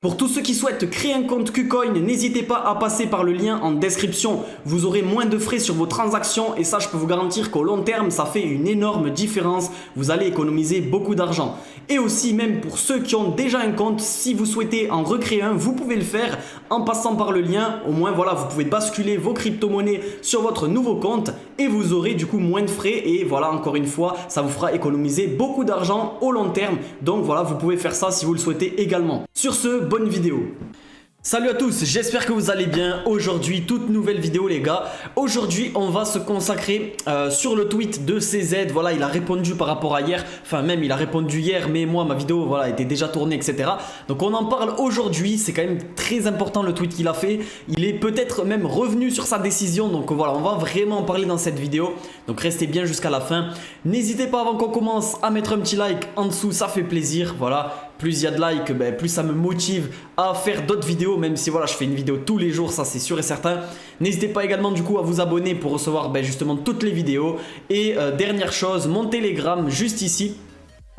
Pour tous ceux qui souhaitent créer un compte KuCoin, n'hésitez pas à passer par le lien en description. Vous aurez moins de frais sur vos transactions et ça, je peux vous garantir qu'au long terme, ça fait une énorme différence. Vous allez économiser beaucoup d'argent. Et aussi, même pour ceux qui ont déjà un compte, si vous souhaitez en recréer un, vous pouvez le faire en passant par le lien. Au moins, voilà, vous pouvez basculer vos crypto-monnaies sur votre nouveau compte et vous aurez du coup moins de frais. Et voilà, encore une fois, ça vous fera économiser beaucoup d'argent au long terme. Donc voilà, vous pouvez faire ça si vous le souhaitez également. Sur ce, bonne vidéo. Salut à tous, j'espère que vous allez bien. Aujourd'hui, toute nouvelle vidéo les gars. Aujourd'hui, on va se consacrer sur le tweet de CZ. Voilà, il a répondu par rapport à hier. Enfin, même il a répondu hier, mais moi, ma vidéo voilà, était déjà tournée, etc. Donc on en parle aujourd'hui. C'est quand même très important le tweet qu'il a fait. Il est peut-être même revenu sur sa décision. Donc voilà, on va vraiment en parler dans cette vidéo. Donc restez bien jusqu'à la fin. N'hésitez pas avant qu'on commence à mettre un petit like en dessous, ça fait plaisir. Voilà. Plus il y a de likes, plus ça me motive à faire d'autres vidéos, même si voilà, je fais une vidéo tous les jours, ça c'est sûr et certain. N'hésitez pas également du coup à vous abonner pour recevoir justement toutes les vidéos. Et dernière chose, mon Telegram juste ici.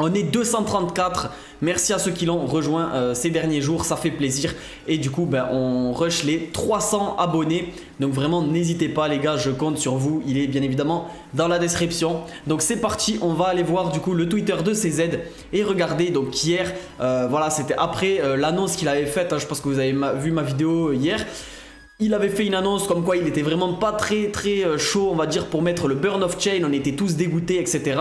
On est 234, merci à ceux qui l'ont rejoint ces derniers jours, ça fait plaisir. Et du coup, on rush les 300 abonnés. Donc vraiment, n'hésitez pas les gars, je compte sur vous. Il est bien évidemment dans la description. Donc c'est parti, on va aller voir du coup le Twitter de CZ. Et regardez, donc hier, voilà, c'était après l'annonce qu'il avait faite. Je pense que vous avez vu ma vidéo hier. Il avait fait une annonce comme quoi il était vraiment pas très chaud, on va dire, pour mettre le burn off chain. On était tous dégoûtés, etc.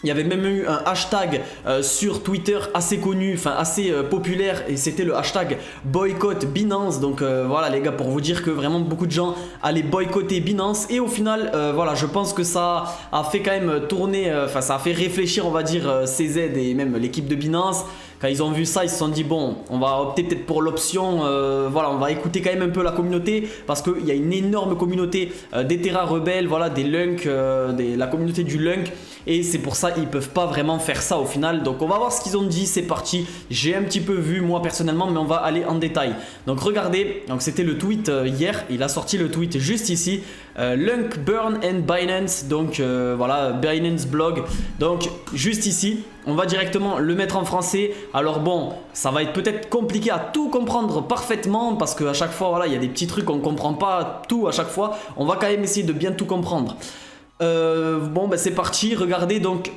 Il y avait même eu un hashtag sur Twitter assez connu, enfin assez populaire, et c'était le hashtag boycott Binance. Donc voilà les gars, pour vous dire que vraiment beaucoup de gens allaient boycotter Binance. Et au final, voilà, je pense que ça a fait quand même tourner, enfin ça a fait réfléchir, on va dire, CZ et même l'équipe de Binance. Quand ils ont vu ça, ils se sont dit bon, on va opter peut-être pour l'option, voilà, on va écouter quand même un peu la communauté parce qu'il y a une énorme communauté d'Ethera rebelles, voilà, des Lunk, la communauté du Lunk, et c'est pour ça ils peuvent pas vraiment faire ça au final. Donc on va voir ce qu'ils ont dit, c'est parti. J'ai un petit peu vu moi personnellement, mais on va aller en détail. Donc regardez, donc c'était le tweet hier, il a sorti le tweet juste ici. Lunk Burn and Binance, donc voilà, Binance blog, donc juste ici. On va directement le mettre en français. Alors bon, ça va être peut-être compliqué à tout comprendre parfaitement parce qu'à chaque fois, voilà, il y a des petits trucs qu'on ne comprend pas tout à chaque fois. On va quand même essayer de bien tout comprendre. Bon, c'est parti. Regardez, donc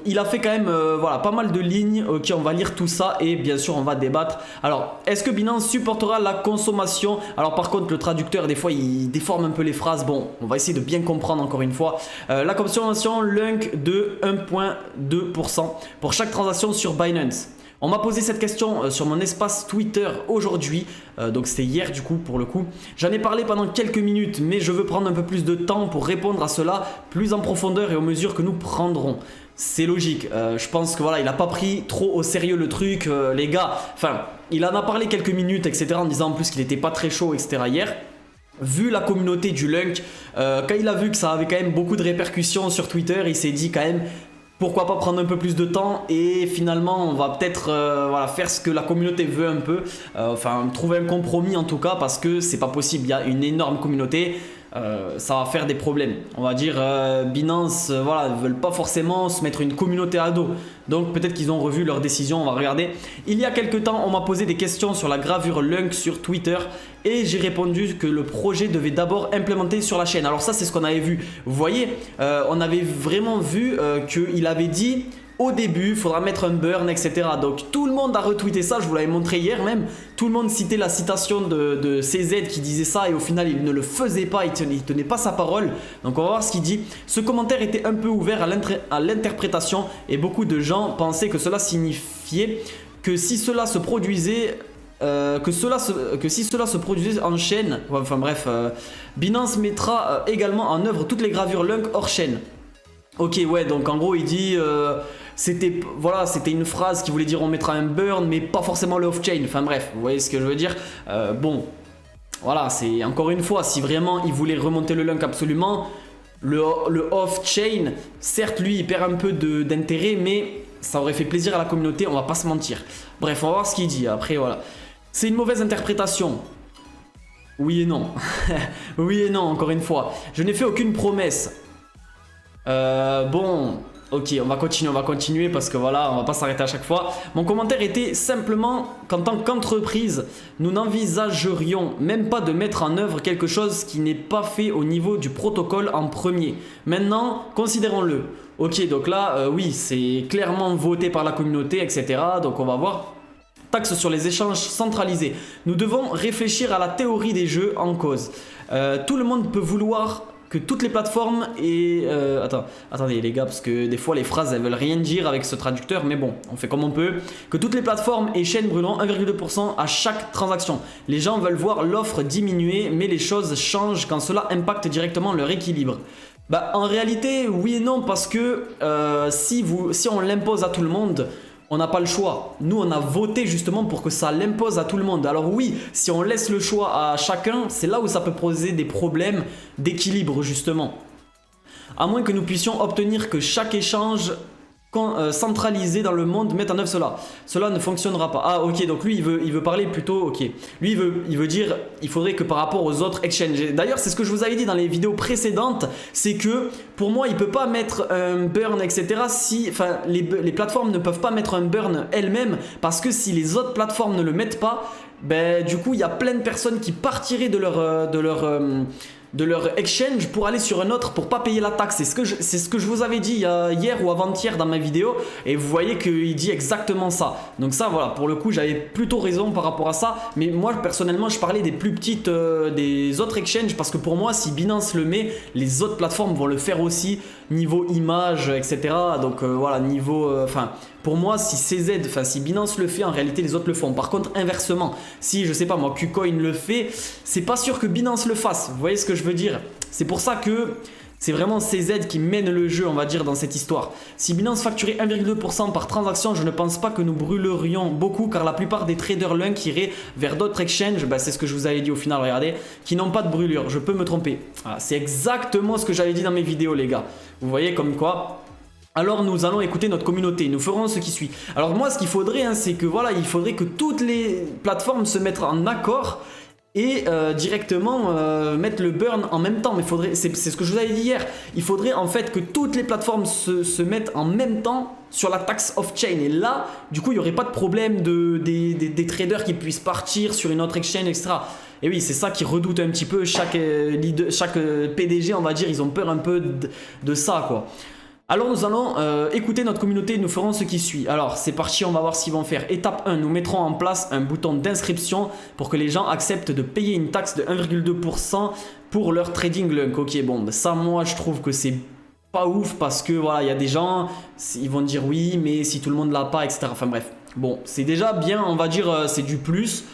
il a fait quand même voilà, pas mal de lignes. Ok, on va lire tout ça et bien sûr on va débattre. Alors, est-ce que Binance supportera la consommation? Alors par contre, le traducteur des fois il déforme un peu les phrases. Bon, on va essayer de bien comprendre encore une fois. La consommation Lunk de 1,2% pour chaque transaction sur Binance. On m'a posé cette question sur mon espace Twitter aujourd'hui, donc c'était hier du coup pour le coup. J'en ai parlé pendant quelques minutes, mais je veux prendre un peu plus de temps pour répondre à cela plus en profondeur et aux mesures que nous prendrons. C'est logique, je pense que voilà, il n'a pas pris trop au sérieux le truc, les gars. Enfin, il en a parlé quelques minutes, etc. en disant en plus qu'il n'était pas très chaud, etc. hier. Vu la communauté du Lunk, quand il a vu que ça avait quand même beaucoup de répercussions sur Twitter, il s'est dit quand même... Pourquoi pas prendre un peu plus de temps et finalement on va peut-être voilà, faire ce que la communauté veut un peu, enfin trouver un compromis en tout cas parce que c'est pas possible, il y a une énorme communauté, ça va faire des problèmes. On va dire Binance voilà, ne veulent pas forcément se mettre une communauté à dos, donc peut-être qu'ils ont revu leur décision, on va regarder. Il y a quelques temps on m'a posé des questions sur la gravure Lunk sur Twitter et j'ai répondu que le projet devait d'abord implémenter sur la chaîne. Alors ça c'est ce qu'on avait vu, vous voyez, on avait vraiment vu qu'il avait dit au début il faudra mettre un burn, etc. Donc tout le monde a retweeté ça, je vous l'avais montré hier même. Tout le monde citait la citation de CZ qui disait ça et au final il ne le faisait pas, il tenait pas sa parole. Donc on va voir ce qu'il dit. Ce commentaire était un peu ouvert à l'interprétation et beaucoup de gens pensaient que cela signifiait que si cela se produisait... que si cela se produisait en chaîne, enfin bref, Binance mettra également en œuvre toutes les gravures Lunk hors chaîne. Ok, ouais, donc en gros il dit c'était voilà, c'était une phrase qui voulait dire on mettra un burn mais pas forcément le off-chain. Enfin bref, vous voyez ce que je veux dire. Bon, voilà, c'est encore une fois, si vraiment il voulait remonter le Lunk absolument, le off-chain, certes lui il perd un peu d'intérêt, mais ça aurait fait plaisir à la communauté, on va pas se mentir. Bref, on va voir ce qu'il dit après, voilà. C'est une mauvaise interprétation. Oui et non. Oui et non, encore une fois. Je n'ai fait aucune promesse. Bon, Ok, on va continuer parce que voilà, on va pas s'arrêter à chaque fois. Mon commentaire était simplement qu'en tant qu'entreprise, nous n'envisagerions même pas de mettre en œuvre quelque chose qui n'est pas fait au niveau du protocole en premier. Maintenant, considérons-le. Ok, donc là, oui, c'est clairement voté par la communauté, etc. Donc on va voir. Taxe sur les échanges centralisés. Nous devons réfléchir à la théorie des jeux en cause. Tout le monde peut vouloir que toutes les plateformes et attendez les gars, parce que des fois les phrases elles veulent rien dire avec ce traducteur, mais bon, on fait comme on peut. Que toutes les plateformes et chaînes brûleront 1,2% à chaque transaction. Les gens veulent voir l'offre diminuer, mais les choses changent quand cela impacte directement leur équilibre. Bah en réalité oui et non, parce que si on l'impose à tout le monde, on n'a pas le choix. Nous, on a voté justement pour que ça l'impose à tout le monde. Alors oui, si on laisse le choix à chacun, c'est là où ça peut poser des problèmes d'équilibre justement. À moins que nous puissions obtenir que chaque échange centralisé dans le monde mette en œuvre cela. Cela ne fonctionnera pas. Ah ok, donc lui il veut parler plutôt, ok. Lui il veut dire, il faudrait que par rapport aux autres exchanges. D'ailleurs c'est ce que je vous avais dit dans les vidéos précédentes, c'est que pour moi il peut pas mettre un burn etc. Si, enfin les plateformes ne peuvent pas mettre un burn elles-mêmes, parce que si les autres plateformes ne le mettent pas, ben du coup il y a plein de personnes qui partiraient de leur exchange pour aller sur un autre pour pas payer la taxe. C'est ce que je vous avais dit hier ou avant-hier dans ma vidéo, et vous voyez qu'il dit exactement ça. Donc ça voilà, pour le coup j'avais plutôt raison par rapport à ça, mais moi personnellement je parlais des plus petites des autres exchanges, parce que pour moi si Binance le met, les autres plateformes vont le faire aussi, niveau image etc. Donc voilà, niveau pour moi si CZ, si Binance le fait, en réalité les autres le font. Par contre inversement, si je sais pas moi KuCoin le fait, c'est pas sûr que Binance le fasse. Vous voyez ce que je veux dire? C'est pour ça que c'est vraiment CZ qui mène le jeu, on va dire, dans cette histoire. Si Binance facturait 1,2% par transaction, je ne pense pas que nous brûlerions beaucoup, car la plupart des traders lunk iraient vers d'autres exchanges, c'est ce que je vous avais dit au final, regardez, qui n'ont pas de brûlure. Je peux me tromper. Voilà, c'est exactement ce que j'avais dit dans mes vidéos les gars. Vous voyez comme quoi. Alors nous allons écouter notre communauté, nous ferons ce qui suit. Alors moi ce qu'il faudrait, c'est que voilà, il faudrait que toutes les plateformes se mettent en accord et directement mettre le burn en même temps. Mais c'est ce que je vous avais dit hier, il faudrait en fait que toutes les plateformes se mettent en même temps sur la taxe off-chain. Et là, du coup, il n'y aurait pas de problème des traders qui puissent partir sur une autre exchange, etc. Et oui, c'est ça qui redoute un petit peu chaque PDG, on va dire, ils ont peur un peu de ça, quoi. Alors nous allons écouter notre communauté, nous ferons ce qui suit. Alors c'est parti, on va voir ce qu'ils vont faire. Étape 1, nous mettrons en place un bouton d'inscription pour que les gens acceptent de payer une taxe de 1,2% pour leur trading lunk. Ok, bon, ça moi je trouve que c'est pas ouf, parce que voilà, il y a des gens, ils vont dire oui, mais si tout le monde l'a pas, etc. Enfin bref, bon, c'est déjà bien, on va dire, c'est du plus.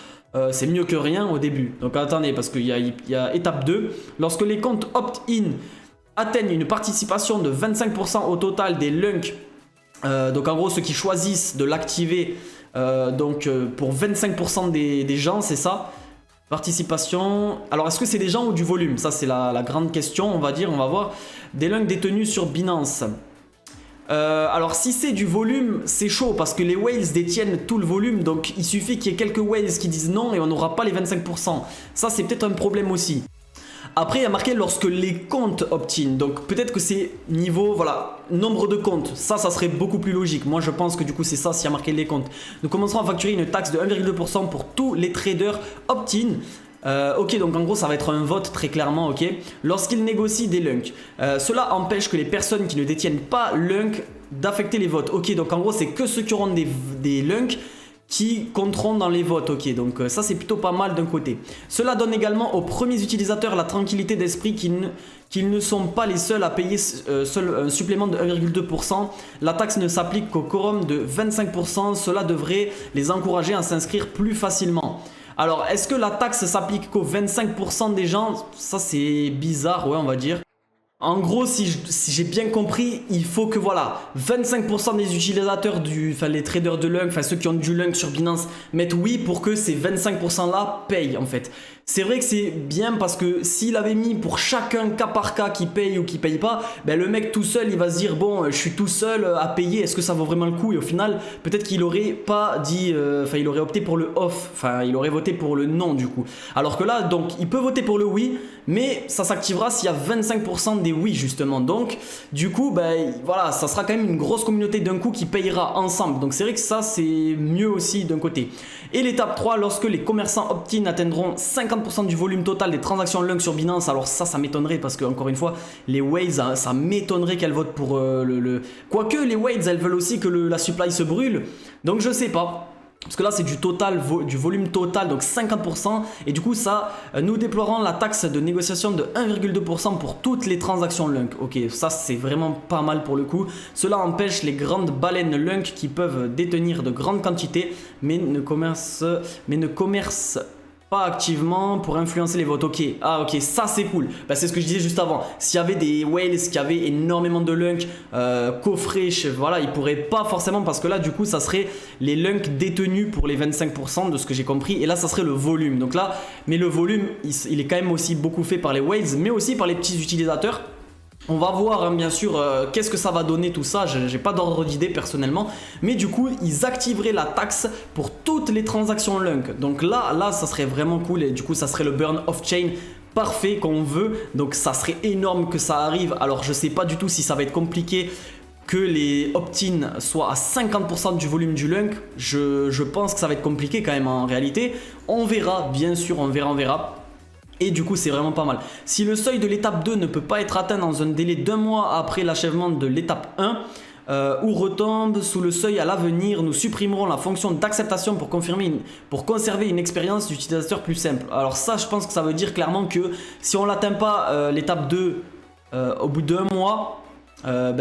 C'est mieux que rien au début. Donc attendez, parce qu'il y a étape 2. Lorsque les comptes opt-in atteignent une participation de 25% au total des lunks, donc en gros ceux qui choisissent de l'activer, pour 25% des gens, c'est ça, participation. Alors est-ce que c'est des gens ou du volume? Ça c'est la grande question, on va dire, on va voir. Des lunks détenus sur Binance. Alors si c'est du volume, c'est chaud, parce que les whales détiennent tout le volume, donc il suffit qu'il y ait quelques whales qui disent non et on n'aura pas les 25%. Ça c'est peut-être un problème aussi. Après il y a marqué lorsque les comptes opt-in, donc peut-être que c'est niveau, voilà, nombre de comptes, ça serait beaucoup plus logique. Moi je pense que du coup c'est ça s'il y a marqué les comptes. Nous commencerons à facturer une taxe de 1,2% pour tous les traders opt-in. Ok, donc en gros ça va être un vote très clairement, ok. Lorsqu'ils négocient des lunks, cela empêche que les personnes qui ne détiennent pas lunk d'affecter les votes. Ok, donc en gros c'est que ceux qui auront des lunks qui compteront dans les votes, ok, donc ça c'est plutôt pas mal d'un côté. Cela donne également aux premiers utilisateurs la tranquillité d'esprit qu'ils ne sont pas les seuls à payer un supplément de 1,2%. La taxe ne s'applique qu'au quorum de 25%, cela devrait les encourager à s'inscrire plus facilement. Alors, est-ce que la taxe s'applique qu'aux 25% des gens? Ça c'est bizarre, ouais, on va dire. En gros, si j'ai bien compris, il faut que voilà, 25% des utilisateurs, les traders de lunk, ceux qui ont du lunk sur Binance, mettent oui pour que ces 25% là payent en fait. C'est vrai que c'est bien, parce que s'il avait mis pour chacun cas par cas qui paye ou qui paye pas, le mec tout seul il va se dire bon, je suis tout seul à payer, est-ce que ça vaut vraiment le coup? Et au final peut-être qu'il aurait pas dit, il aurait opté pour le off, il aurait voté pour le non du coup. Alors que là donc il peut voter pour le oui, mais ça s'activera s'il y a 25% des oui justement. Donc du coup voilà, ça sera quand même une grosse communauté d'un coup qui payera ensemble. Donc c'est vrai que ça c'est mieux aussi d'un côté. Et l'étape 3, lorsque les commerçants opt-in atteindront 50% du volume total des transactions Lunk sur Binance. Alors ça m'étonnerait parce que encore une fois les whales, ça m'étonnerait qu'elles votent pour quoique les whales elles veulent aussi que la supply se brûle. Donc je sais pas. Parce que là c'est du total, du volume total, donc 50%. Et du coup ça, nous déploierons la taxe de négociation de 1,2% pour toutes les transactions Lunk. Ok, ça c'est vraiment pas mal pour le coup. Cela empêche les grandes baleines Lunk qui peuvent détenir de grandes quantités mais ne commercent pas activement pour influencer les votes. Ok, ok, ça c'est cool. C'est ce que je disais juste avant. S'il y avait des whales qui avaient énormément de Lunk coffrés, voilà, ils pourraient pas forcément, parce que là du coup ça serait les Lunk détenus pour les 25% de ce que j'ai compris, et là ça serait le volume. Donc là, mais le volume il est quand même aussi beaucoup fait par les whales, mais aussi par les petits utilisateurs. On va voir hein, bien sûr qu'est-ce que ça va donner tout ça, j'ai pas d'ordre d'idée personnellement, mais du coup ils activeraient la taxe pour toutes les transactions Lunk. Donc là ça serait vraiment cool, et du coup ça serait le burn off-chain parfait qu'on veut, donc ça serait énorme que ça arrive. Alors je sais pas du tout si ça va être compliqué que les opt-in soient à 50% du volume du Lunk. Je pense que ça va être compliqué quand même en réalité. On verra, bien sûr, on verra. Et du coup c'est vraiment pas mal. Si le seuil de l'étape 2 ne peut pas être atteint dans un délai d'1 mois après l'achèvement de l'étape 1 ou retombe sous le seuil à l'avenir, nous supprimerons la fonction d'acceptation pour conserver une expérience d'utilisateur plus simple. Alors ça je pense que ça veut dire clairement que si on l'atteint pas l'étape 2 au bout d'1 mois,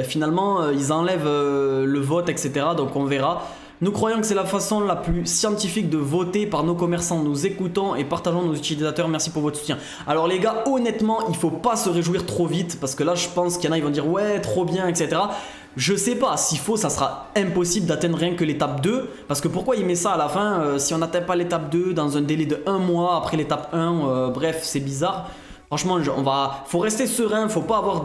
finalement ils enlèvent le vote, etc. Donc on verra. Nous croyons que c'est la façon la plus scientifique de voter par nos commerçants. Nous écoutons et partageons nos utilisateurs. Merci pour votre soutien. Alors les gars, honnêtement, il ne faut pas se réjouir trop vite, parce que là, je pense qu'il y en a, ils vont dire ouais, trop bien, etc. Je sais pas, s'il faut, ça sera impossible d'atteindre rien que l'étape 2. Parce que pourquoi il met ça à la fin si on n'atteint pas l'étape 2 dans un délai de 1 mois après l'étape 1 bref, c'est bizarre. Franchement, faut rester serein, faut pas avoir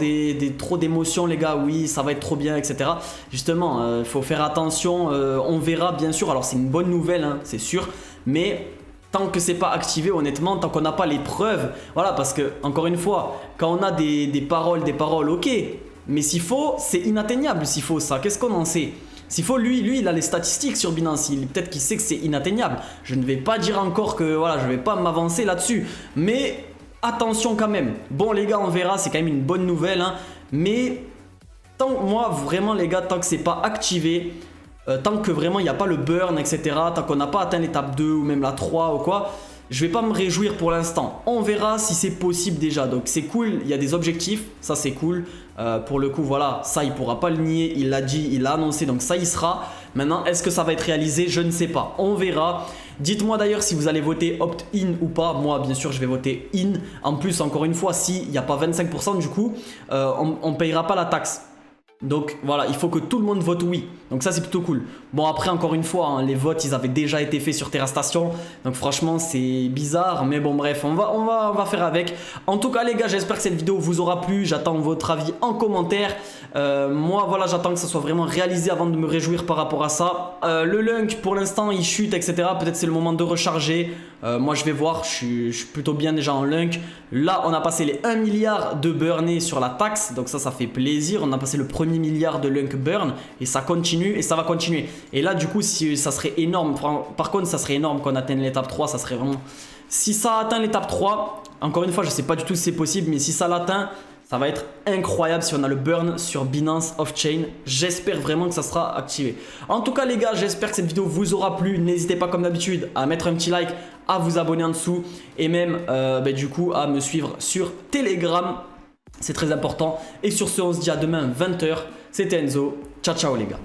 trop d'émotions les gars, oui ça va être trop bien, etc. Justement, faut faire attention, on verra bien sûr, alors c'est une bonne nouvelle, hein, c'est sûr, mais tant que c'est pas activé, honnêtement, tant qu'on n'a pas les preuves, voilà, parce que encore une fois, quand on a des paroles, ok, mais s'il faut, c'est inatteignable s'il faut ça, qu'est-ce qu'on en sait ? S'il faut, lui il a les statistiques sur Binance, peut-être qu'il sait que c'est inatteignable, je ne vais pas dire encore que, voilà, je vais pas m'avancer là-dessus, mais attention quand même. Bon les gars, on verra, c'est quand même une bonne nouvelle, hein, mais moi vraiment les gars, tant que c'est pas activé, tant que vraiment il n'y a pas le burn, etc., tant qu'on n'a pas atteint l'étape 2 ou même la 3 ou quoi, je vais pas me réjouir pour l'instant. On verra si c'est possible déjà. Donc c'est cool, il y a des objectifs, ça c'est cool. Pour le coup voilà, ça il pourra pas le nier, il l'a dit, il l'a annoncé, donc ça il sera. Maintenant est-ce que ça va être réalisé? Je ne sais pas, on verra. Dites-moi d'ailleurs si vous allez voter opt-in ou pas. Moi bien sûr je vais voter in. En plus encore une fois, s'il n'y a pas 25% du coup on ne payera pas la taxe. Donc voilà, il faut que tout le monde vote oui. Donc ça c'est plutôt cool. Bon après encore une fois, hein, les votes ils avaient déjà été faits sur Terra Station. Donc franchement c'est bizarre. Mais bon bref, on va faire avec. En tout cas les gars, j'espère que cette vidéo vous aura plu. J'attends votre avis en commentaire. Moi voilà, j'attends que ça soit vraiment réalisé avant de me réjouir par rapport à ça. Le Lunk pour l'instant il chute, etc. Peut-être c'est le moment de recharger. Moi je vais voir, je suis plutôt bien déjà en Lunk. Là on a passé les 1 milliard de burnés sur la taxe. Donc ça fait plaisir. On a passé le premier milliard de Lunk burn et ça continue et ça va continuer. Et là du coup si ça serait énorme, par contre ça serait énorme qu'on atteigne l'étape 3, ça serait vraiment, si ça atteint l'étape 3, encore une fois je sais pas du tout si c'est possible, mais si ça l'atteint, ça va être incroyable si on a le burn sur Binance Off-Chain. J'espère vraiment que ça sera activé. En tout cas les gars, j'espère que cette vidéo vous aura plu. N'hésitez pas comme d'habitude à mettre un petit like, à vous abonner en dessous et même du coup à me suivre sur Telegram. C'est très important. Et sur ce, on se dit à demain 20 h. C'était Enzo. Ciao ciao les gars.